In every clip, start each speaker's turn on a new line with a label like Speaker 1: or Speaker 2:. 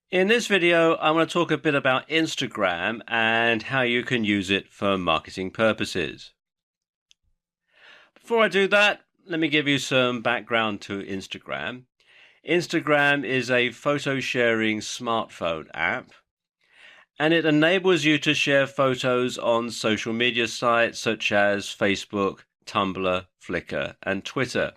Speaker 1: In this video, I want to talk a bit about Instagram and how you can use it for marketing purposes. Before I do that, let me give you some background to Instagram. Instagram is a photo sharing smartphone app, and it enables you to share photos on social media sites such as Facebook, Tumblr, Flickr, and Twitter.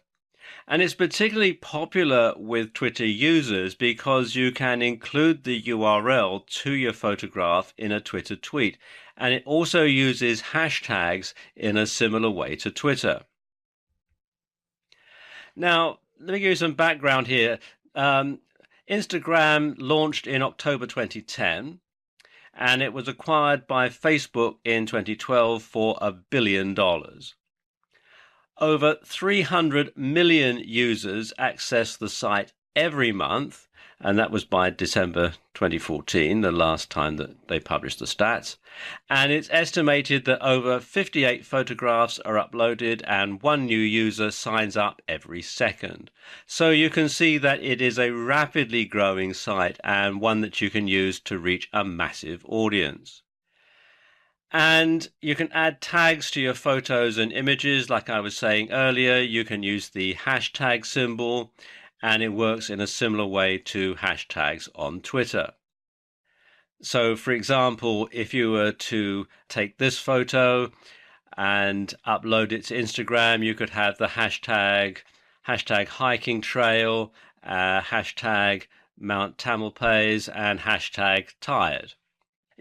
Speaker 1: And it's particularly popular with Twitter users because you can include the URL to your photograph in a Twitter tweet. And it also uses hashtags in a similar way to Twitter. Now, let me give you some background here. Instagram launched in October 2010, and it was acquired by Facebook in 2012 for $1 billion. Over 300 million users access the site every month, and that was by December 2014, the last time that they published the stats. And it's estimated that over 58 photographs are uploaded and one new user signs up every second. So you can see that it is a rapidly growing site and one that you can use to reach a massive audience. And you can add tags to your photos and images. Like I was saying earlier, you can use the hashtag symbol, and it works in a similar way to hashtags on Twitter. So, for example, if you were to take this photo and upload it to Instagram, you could have the hashtag hiking trail, hashtag Mount Tamalpais, and hashtag tired.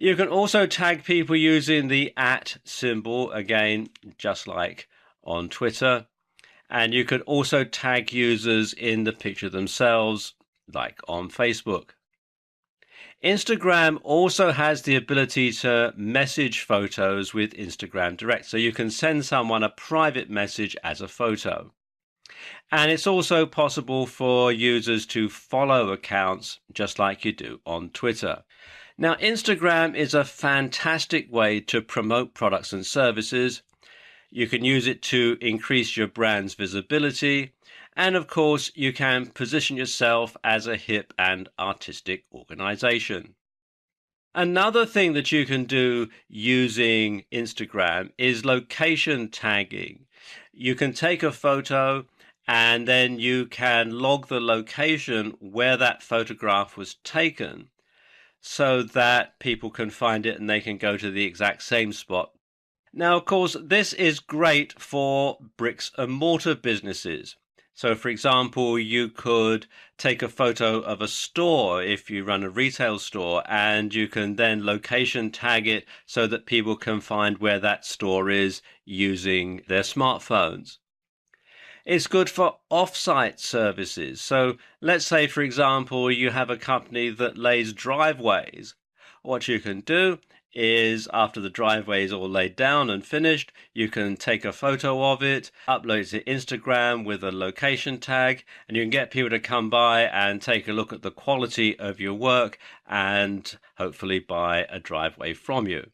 Speaker 1: You can also tag people using the @ symbol, again, just like on Twitter. And you could also tag users in the picture themselves, like on Facebook. Instagram also has the ability to message photos with Instagram Direct. So you can send someone a private message as a photo. And it's also possible for users to follow accounts just like you do on Twitter. Now, Instagram is a fantastic way to promote products and services. You can use it to increase your brand's visibility. And of course, you can position yourself as a hip and artistic organization. Another thing that you can do using Instagram is location tagging. You can take a photo and then you can log the location where that photograph was taken, so that people can find it and they can go to the exact same spot. Now, of course, this is great for bricks and mortar businesses. So, for example, you could take a photo of a store if you run a retail store, and you can then location tag it so that people can find where that store is using their smartphones. It's good for off-site services. So let's say, for example, you have a company that lays driveways. What you can do is, after the driveway is all laid down and finished, you can take a photo of it, upload it to Instagram with a location tag, and you can get people to come by and take a look at the quality of your work and hopefully buy a driveway from you.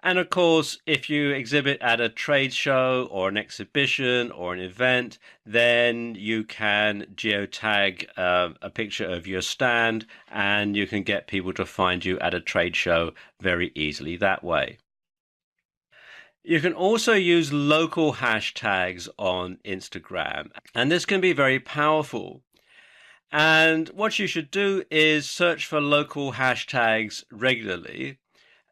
Speaker 1: And of course, if you exhibit at a trade show or an exhibition or an event, then you can geotag a picture of your stand, and you can get people to find you at a trade show very easily that way. You can also use local hashtags on Instagram, and this can be very powerful. And what you should do is search for local hashtags regularly,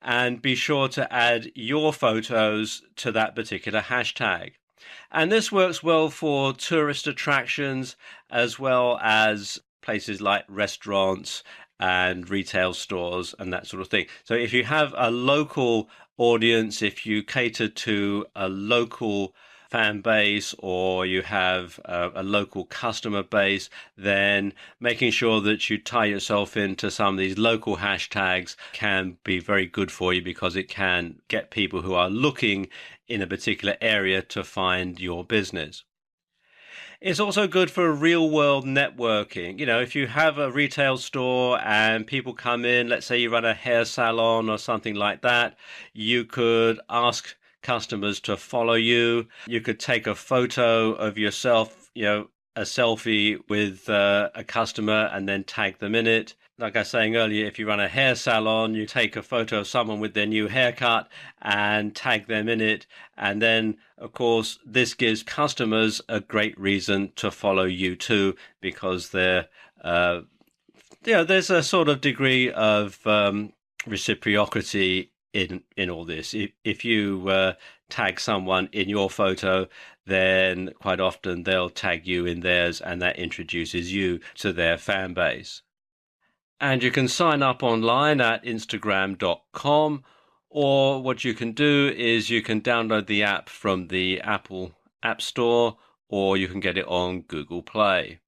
Speaker 1: and be sure to add your photos to that particular hashtag. And this works well for tourist attractions as well as places like restaurants and retail stores and that sort of thing. So if you have a local audience, if you cater to a local fan base, or you have a local customer base, then making sure that you tie yourself into some of these local hashtags can be very good for you, because it can get people who are looking in a particular area to find your business. It's also good for real world networking. You know, if you have a retail store and people come in, let's say you run a hair salon or something like that, you could ask customers to follow you. You could take a photo of yourself, a selfie with a customer, and then tag them in it. like I was saying earlier, if you run a hair salon, you take a photo of someone with their new haircut and tag them in it. And then, of course, this gives customers a great reason to follow you too, because uh, there's a sort of degree of reciprocity in all this. If you tag someone in your photo, then quite often they'll tag you in theirs, and that introduces you to their fan base. And you can sign up online at Instagram.com, or what you can do is you can download the app from the Apple App Store, or you can get it on Google Play.